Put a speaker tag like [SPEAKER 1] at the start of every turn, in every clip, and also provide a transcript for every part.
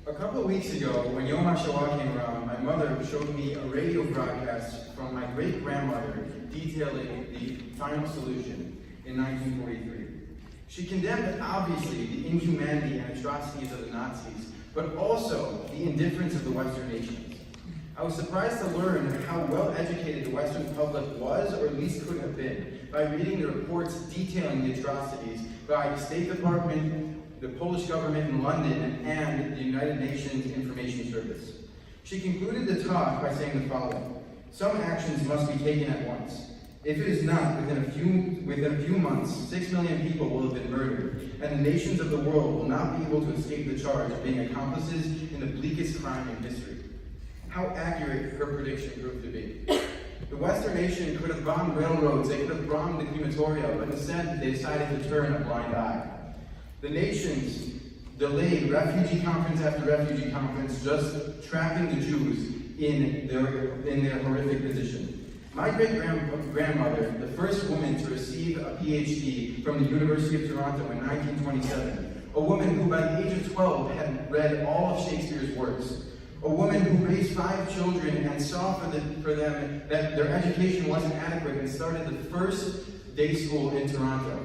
[SPEAKER 1] A couple of weeks ago, when Yom HaShoah came around, my mother showed me a radio broadcast from my great-grandmother detailing the final solution in 1943. She condemned, obviously, the inhumanity and atrocities of the Nazis, but also the indifference of the Western nations. I was surprised to learn how well-educated the Western public was, or at least could have been, by reading the reports detailing the atrocities by the State Department, the Polish government in London, and the United Nations Information Service. She concluded the talk by saying the following: "Some actions must be taken at once. If it is not, within a few months, 6 million people will have been murdered, and the nations of the world will not be able to escape the charge of being accomplices in the bleakest crime in history." How accurate her prediction proved to be. The Western nation could have bombed railroads, they could have bombed the crematoria, but instead they decided to turn a blind eye. The nations delayed refugee conference after refugee conference, just trapping the Jews in their horrific position. My great-grandmother, the first woman to receive a PhD from the University of Toronto in 1927, a woman who by the age of 12 had read all of Shakespeare's works, a woman who raised 5 children and saw for them that their education wasn't adequate and started the first day school in Toronto.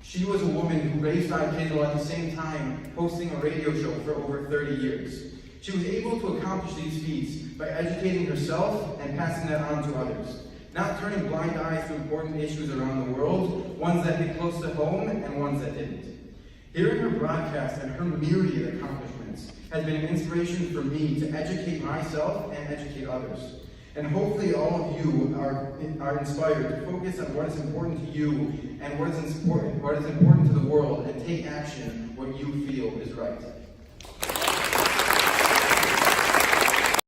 [SPEAKER 1] She was a woman who raised 5 kids while at the same time hosting a radio show for over 30 years. She was able to accomplish these feats by educating herself and passing that on to others, not turning blind eyes to important issues around the world, ones that hit close to home and ones that didn't. Hearing her broadcast and her myriad accomplishments has been an inspiration for me to educate myself and educate others. And hopefully all of you are inspired to focus on what is important to you and what is important to the world, and take action what you feel is right.